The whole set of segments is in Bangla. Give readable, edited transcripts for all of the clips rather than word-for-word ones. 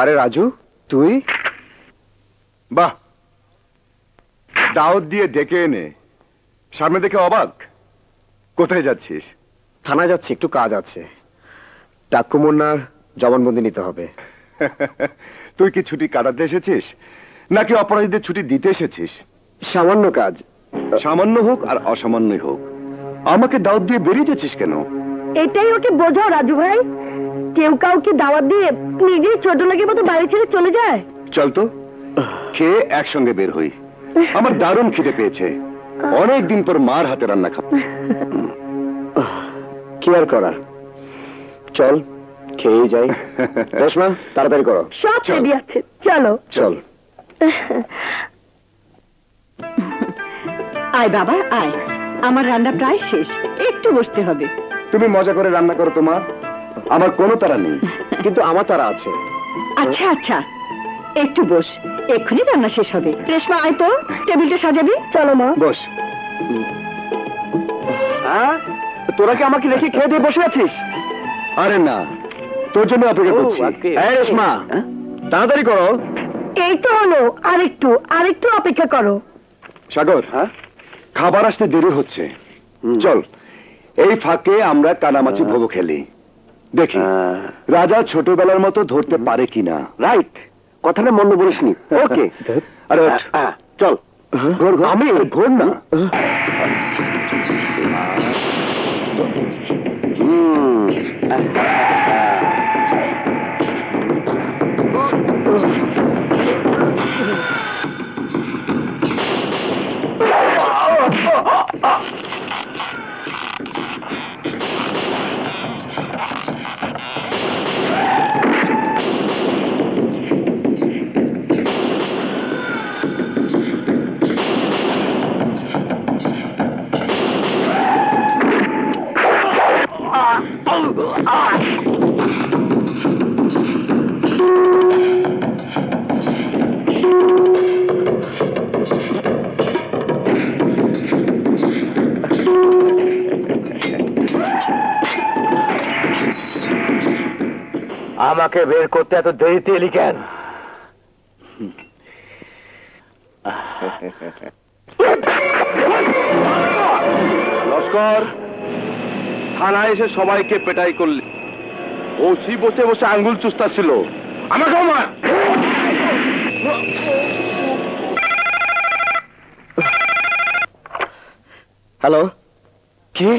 আরে রাজু, তুই? বাহ, দাওয়াত দিয়ে ডেকে এনে সামনে দেখে অবাক। কোথায় যাচ্ছিস? থানায় যাচ্ছি, একটু কাজ আছে। টাক্কু মুন্নার জবানবন্দি নিতে হবে। তুই কি ছুটি কাটাতে এসেছিস নাকি অপরাধীদের ছুটি দিতে এসেছিস? সামান্য কাজ। সামান্য হোক আর অসামান্যই হোক, আমাকে দাওয়াত দিয়ে বেরিয়ে যাচ্ছিস কেন? এটাই ওকে বোঝাও রাজু ভাই। কেউ কাউকে দাওয়াত দিয়ে নিজে ছোট লোকের মতো বাড়ি ছেড়ে চলে যায়। চল তো খেয়ে একসঙ্গে বের হই। আমার দারুণ খিদে পেয়েছে, অনেক দিন পর মার হাতে রান্না খাবো। কি আর করার, চল খেয়ে যাই। রেশমা, তাড়াতাড়ি করো। সব রেডি আছে, চলো। চল। আয় বাবা আয়, আমার রান্না প্রায় শেষ, একটু বসতে হবে। তুমি মজা করে রান্না করো তো মা, আমার কোনো তাড়া নেই। কিন্তু আমার তাড়া আছে। আচ্ছা আচ্ছা, একটু বস, এক্ষুনি রান্না শেষ হবে। রেশমা আয় তো, টেবিলটা সাজাবি। চলো মা। বস। হ্যাঁ, তোরা কি আমাকে রেখে খেয়ে দিয়ে বসে আছিস? আরে না, তোর জন্য অপেক্ষা করছি। এই রেশমা, তাড়াতাড়ি করো। এই তো হলো, আরেকটু আরেকটু অপেক্ষা করো। সাগর, খাবার আসতে দেরি হচ্ছে, চল এই ফাঁকে আমরা কানামাছি ভোগ খেলি, দেখি রাজা ছোটবেলার মতো ধরতে পারে কিনা। রাইট, কথাটা মন্দ বলিসনি। ওকে, আরে চল। আমি ঘোর না। আমাকে বের করতে এত দেরিতে এলি কেন? লস্কর, থানায় এসে সবাইকে পেটাই করলি, ওসি বসে বসে আঙ্গুল চুষতাছিল। আমাকেও মার। হ্যালো, কি?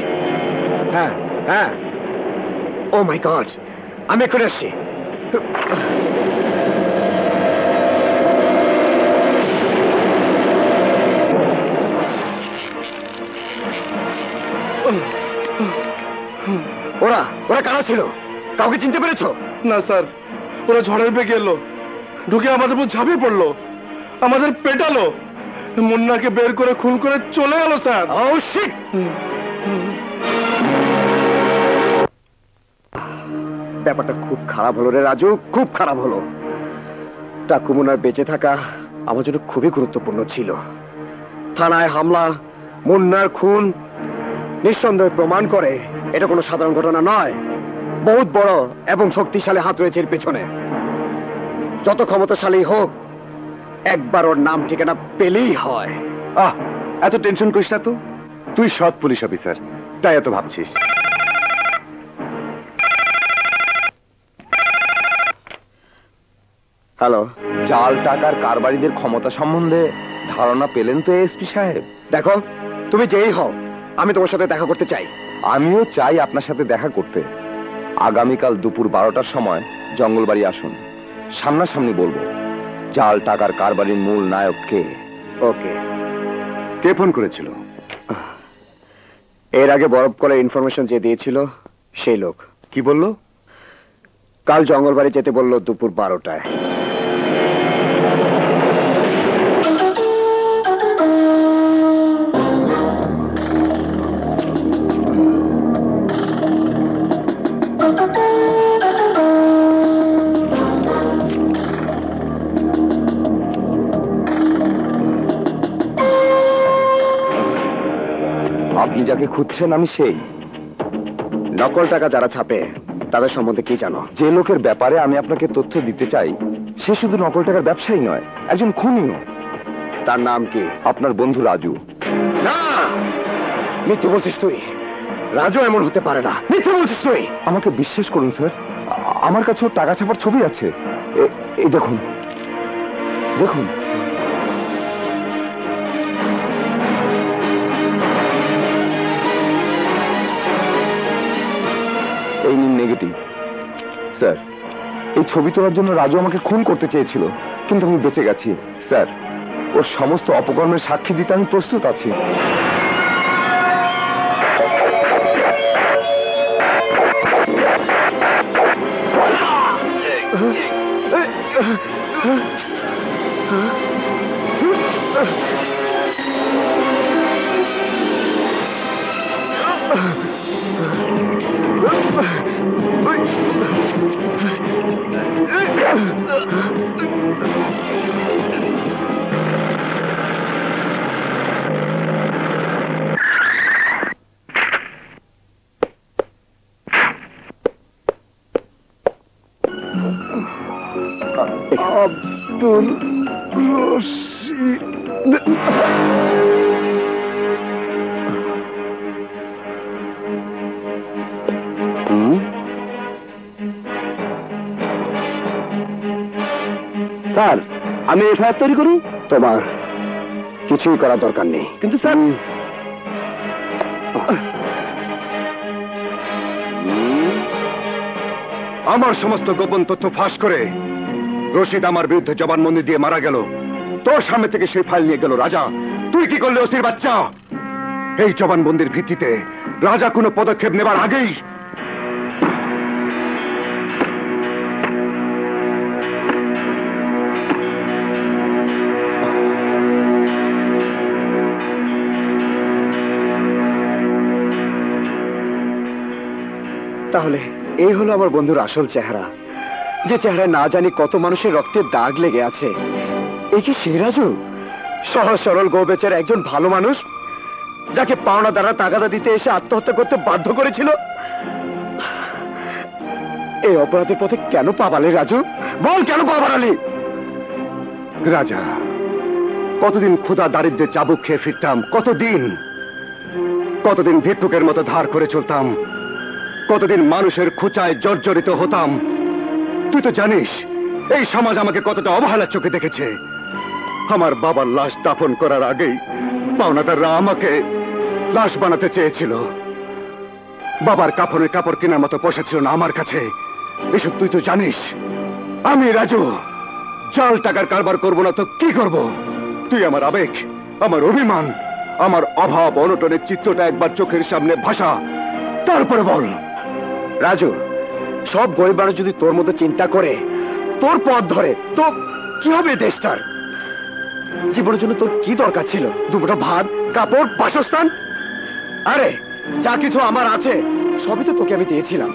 হ্যাঁ হ্যাঁ, ও মাই গড, আমি এক্ষুনি আসছি। ওরা ওরা কারা ছিল? কাউকে চিনতে পেরেছো? না স্যার, ওরা ঝড়ের বেগে এলো, ঢুকে আমাদের উপর ঝাঁপিয়ে পড়লো, আমাদের পেটালো, মুন্নাকে বের করে খুন করে চলে গেল স্যার। ও শিট! ব্যাপারটা খুব খারাপ হলো রে রাজু, খুব খারাপ হলো। টাক্কু মুন্নার বেঁচে থাকা আমার জন্য খুবই গুরুত্বপূর্ণ ছিল। থানায় হামলা, মুন্নার খুন নিঃসন্দেহে প্রমাণ করে এটা কোনো সাধারণ ঘটনা নয়, বহুত বড় এবং শক্তিশালী হাত রয়েছে এর পেছনে। যত ক্ষমতাশালী হোক, একবার ওর নাম ঠিকানা পেলেই হয়। এত টেনশন করিস না তো, তুই সৎ পুলিশ অফিসার, তাই এত ভাবছিস। হ্যালো, জাল টাকার কারবারিদের ক্ষমতা সম্বন্ধে ধারণা পেলেন তো এসপি সাহেব? দেখো, তুমি যেই হও, আমি তোমার সাথে দেখা করতে চাই। আমিও চাই আপনার সাথে দেখা করতে। আগামীকাল দুপুর 12টার সময় জঙ্গলবাড়ি আসুন, সামনাসামনি বলবো জাল টাকার কারবারির মূল নায়ক কে। ওকে। কে ফোন করেছিল? এর আগে বরফ করে ইনফরমেশন যে দিয়েছিল সেই লোক। কি বলল? কাল জঙ্গলবাড়ি যেতে বলল দুপুর 12টায়। আপনি যাকে খুঁজছেন আমি সেই। নকল টাকা যারা ছাপে তাদের সম্বন্ধে কি জানো? যে লোকের ব্যাপারে আমি আপনাকে তথ্য দিতে চাই সে শুধু নকল টাকার ব্যবসায়ী নয়, একজন খুনিও। তার নাম কি? আপনার বন্ধু রাজু। না, মিথ্যে বলছিস তুই। রাজু এমন হতে পারে না, মিথ্যে বলছিস তুই। আমাকে বিশ্বাস করুন স্যার, আমার কাছেও টাকা ছাপার ছবি আছে। এই দেখুন দেখুন। এই নিন নেগেটিভ। স্যার, এই ছবি তোলার জন্য রাজু আমাকে খুন করতে চেয়েছিল, কিন্তু আমি বেঁচে গেছি। স্যার, ওর সমস্ত অপকর্মের সাক্ষী দিতে আমি প্রস্তুত আছি। আব্দুল রশিদ। স্যার, আমি এফআইআর তৈরি করি? তোমার কিছুই করার দরকার নেই। কিন্তু স্যার, আমার সমস্ত গোপন তথ্য ফাঁস করে রশিদ আমার বিরুদ্ধে জবানবন্দি দিয়ে মারা গেল। তোর সামনে থেকে সেই ফাইল নিয়ে গেল রাজা। তুই কি করলি ওসির বাচ্চা? এই জবানবন্দির ভিত্তিতে রাজা কোনো পদক্ষেপ নেবার আগেই তাহলে এই হলো আমার বন্ধুর আসল চেহারা, যে চেহারায় না জানি কত মানুষের রক্তের দাগ লেগে আছে। এই কি সেই রাজু? সহজ সরল গো-বেচার একজন ভালো মানুষ, যাকে পাওনা দ্বারা তাগাদা দিতে এসে আত্মহত্যা করতে বাধ্য করেছিল। এই অপরাধের পথে কেন পা বাড়ালি রাজু? বল, কেন পা বাড়ালি? রাজা, কতদিন ক্ষুধা দারিদ্র্যের চাবুক খেয়ে ফিরতাম, কতদিন ভিক্ষুকের মতো ধার করে চলতাম, কতদিন মানুষের খোঁচায় জর্জরিত হতাম। তুই তো জানিস এই সমাজ আমাকে কতটা অবহেলার চোখে দেখেছে। আমার বাবার লাশ দাফন করার আগেই পাওনাদাররা আমাকে লাশ বানাতে চেয়েছিল। বাবার কাফনের কাপড় কেনার মতো পয়সা ছিল না আমার কাছে। এসব তুই তো জানিস। আমি রাজু জাল টাকার কারবার করবো না তো কি করব? তুই আমার আবেগ, আমার অভিমান, আমার অভাব অনটনের চিত্রটা একবার চোখের সামনে ভাসা, তারপরে বল। রাজু, সব গরিব মানুষ যদি তোর মতো চিন্তা করে, তোর পথ ধরে, তো কি হবে দেশটার? জীবনের জন্য তোর কি দরকার ছিল? দুপুরটা ভাত, কাপড়, বাসস্থান? আরে যা কিছু আমার আছে সবই তো তোকে আমি দিয়েছিলাম।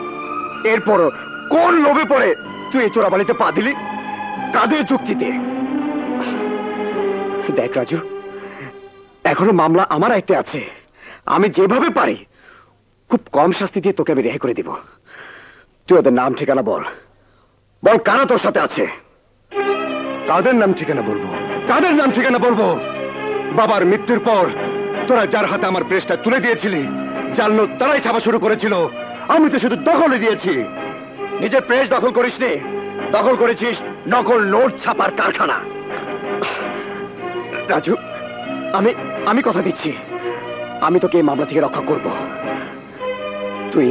এরপরও কোন লোভে পড়ে তুই এই চোরাবালিতে পা দিলি? কাদের যুক্তিতে? দেখ রাজু, এখনো মামলা আমার আয়ত্তে আছে। আমি যেভাবে পারি খুব কম শাস্তি দিয়ে তোকে আমি রেহাই করে দিব। তুই ওদের নাম ঠিকানা বল, কারা তোর সাথে আছে? কাদের নাম ঠিকানা বলবো? কাদের নাম ঠিকানা বলবো? বাবার মৃত্যুর পর তোরা যার হাতে আমার প্রেসটা তুলে দিয়েছিলি, যার নোট তারাই ছাপা শুরু করেছিল, আমি তো শুধু দখলে দিয়েছি। নিজের প্রেস দখল করিসনি, দখল করেছিস নকল নোট ছাপার কারখানা। রাজু, আমি কথা দিচ্ছি, আমি তোকে এই মামলা থেকে রক্ষা করব। তুই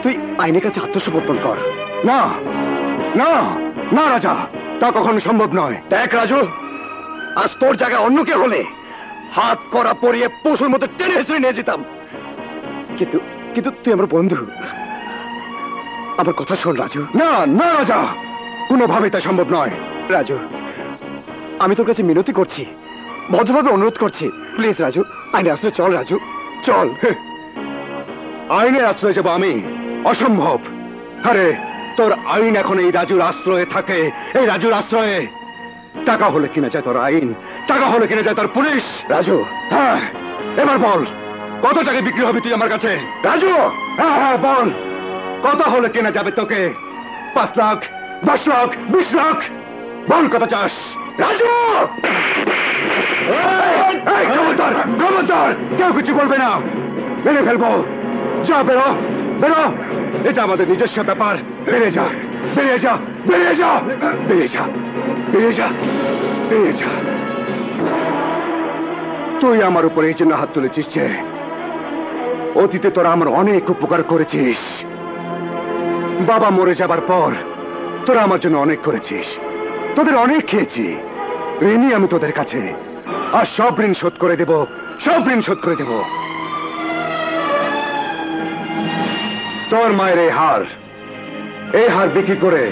তুই আইনের কাছে আত্মসমর্পণ কর। না না না রাজা, তা কখনো সম্ভব নয়। দেখ রাজু, আজ তোর জায়গায় অন্য কে হলে হাত করা পরিয়ে পশুর মতো টেনে হেসড়ে নিয়ে যেতাম। কিন্তু কিন্তু তুই আমার বন্ধু, আমার কথা শোন রাজু। না না রাজা, কোনোভাবে তা সম্ভব নয়। রাজু, আমি তোর কাছে মিনতি করছি, ভদ্রভাবে অনুরোধ করছি, প্লিজ রাজু, আইনের আশ্রয় চল। রাজু চল। আইনের আশ্রয় যাবো আমি? অসম্ভব। আরে তোর আইন এখন এই রাজুর আশ্রয়ে থাকে, এই রাজুর আশ্রয়ে। টাকা হলে কিনা যায় তোর আইন, টাকা হলে কিনা যায় তোর পুলিশ। রাজু, হ্যাঁ এবার বল, কত টাকা বিক্রি হবে তুই আমার কাছে? রাজু, হ্যাঁ হ্যাঁ বল, কত হলে কেনা যাবে তোকে? 5 লাখ, 10 লাখ, 20 লাখ? বল কত চাস? রাজু! খবরদার, খবরদার! কেউ কিছু বলবে না, মেরে ফেলবো। যা, বেরো, বেরো। এটা আমাদের নিজস্ব ব্যাপার। বেরিয়ে যা, বেরিয়ে যা, বেরিয়ে যা, বেরিয়ে যা, বেরিয়ে যা, বেরিয়ে যা। তুই আমার উপরে এই জন্য হাত তুলেছিস যে অতীতে তোরা আমার অনেক উপকার করেছিস। বাবা মরে যাবার পর তোরা আমার জন্য অনেক করেছিস, তোদের অনেক খেয়েছি। ঋণী আমি তোদের কাছে, আর সব ঋণ শোধ করে দেব, সব ঋণ শোধ করে দেব। তোর মায়ের এই হার বিক্রি করে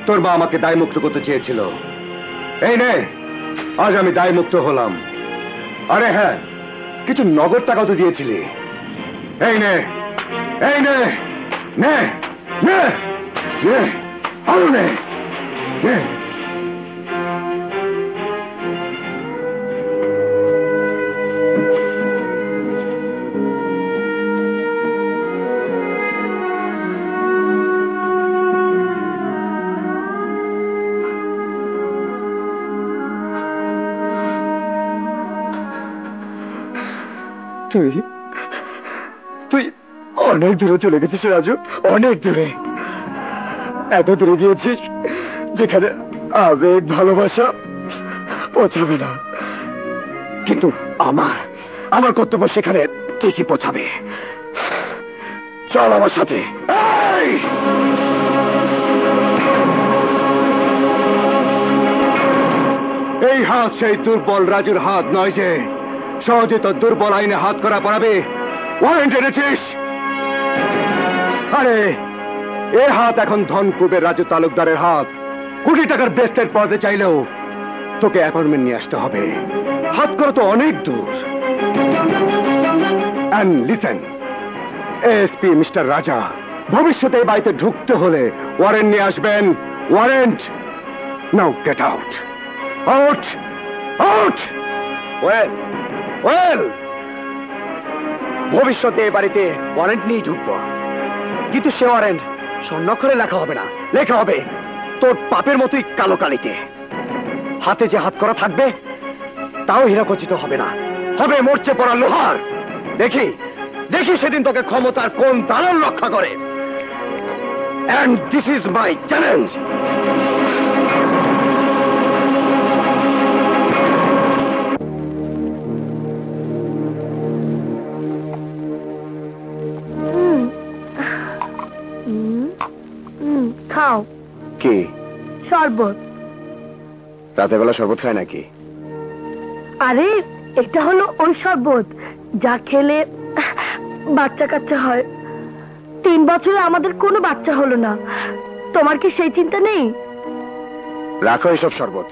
তোর মা আমাকে দায় মুক্ত করতে চেয়েছিল। এই নে, আজ আমি দায় মুক্ত হলাম। আরে হ্যাঁ, কিছু নগদ টাকাও তো দিয়েছিলি। এই নে, এই নে, নে, নে, নে, আরো নে, নে। তুই অনেক দূরে চলে গেছিস রাজু, অনেক দূরে। এত দূরে গিয়েছিস যেখানে আবেগ ভালোবাসা পৌঁছাবে না, কিন্তু আমার কর্তব্য সেখানে ঠিকই পৌঁছাবে। চল আমার সাথে। এই হাত সেই দুর্বল রাজুর হাত নয় যে সহজে তোর দুর্বল আইনে হাত করা পড়াবে। ওয়ারেন্ট এনেছিস? আরে এ হাত এখন ধনকুবের রাজু তালুকদারের হাত। কোটি টাকার ব্রেসলেট পড়াতে চাইলেও তোকে অ্যাপয়েন্টমেন্ট নিয়ে আসতে হবে। হাত করা তো অনেক দূর। এন্ড লিসেন, এসপি মিস্টার রাজা ভবিষ্যতে এই বাড়িতে ঢুকতে হলে ওয়ারেন্ট নিয়ে আসবেন। ওয়ারেন্ট। নাও get out, out, out. Well well, ভবিষ্যতে এ বাড়িতে ওয়ারেন্ট নিয়ে ঢুকবো, কিন্তু সে ওয়ারেন্ট স্বর্ণাক্ষরে লেখা হবে না, লেখা হবে তোর পাপের মতোই কালো কালিতে। হাতে যে হাত করা থাকবে তাও হীরাখচিত হবে না, হবে মরচে পড়া লোহার। দেখি দেখি সেদিন তোকে ক্ষমতার কোন দালাল রক্ষা করে। And this is my challenge. খাও। কি শরবত? রাতের বেলা শরবত খায় নাকি? আরে এটা হলো ওই শরবত যা খেলে বাচ্চা কাচ্চা হয়। 3 বছরে আমাদের কোনো বাচ্চা হলো না, তোমার কি সেই চিন্তা নেই? রাখো এসব শরবত,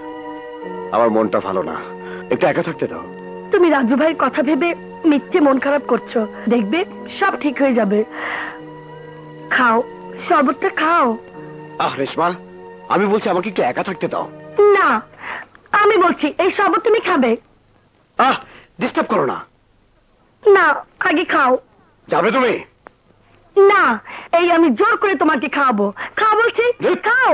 আমার মনটা ভালো না, একটু একা থাকতে দাও। তুমি রাজু ভাইয়ের কথা ভেবে মিথ্যে মন খারাপ করছো, দেখবে সব ঠিক হয়ে যাবে। খাও, শরবতটা খাও। আহ রেশমা, আমি বলছি আমাকে একটু একা থাকতে দাও। না, আমি বলছি এই শরবত তুমি খাবে। আহ, ডিস্টার্ব করো না। না, আগে খাও। যাবে তুমি? না, এই আমি জোর করে তোমাকে খাওয়াবো। খাও বলছি, খাও।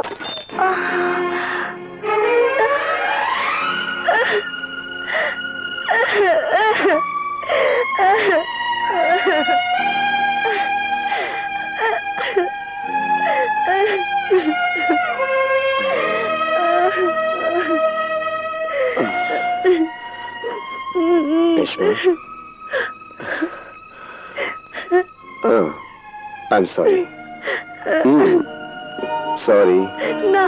Oh, I'm sorry. Sorry. না।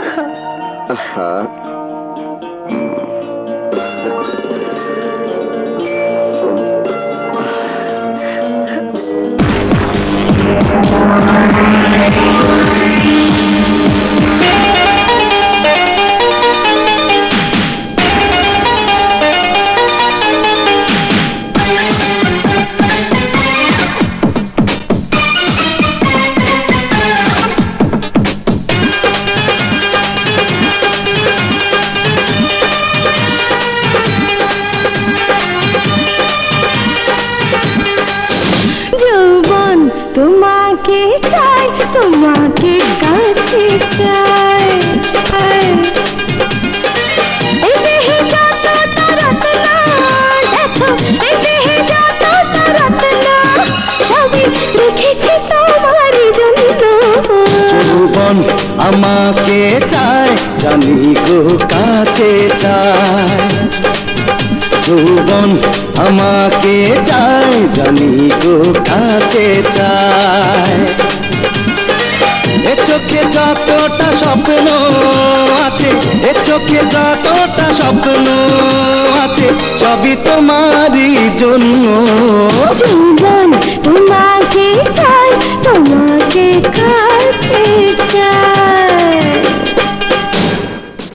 তোমাকে চাই, তোমার আমাকে চায় জানি গো কাছে চায় যৌবন আমাকে চায় জানি গো কাছে চায় এ চোখে যতটা স্বপ্ন আছে এ চোখে যতটা স্বপ্ন আছে সবই তোমারই জন্য জীবন তোমাকে চাই তোমাকে কাছে চাই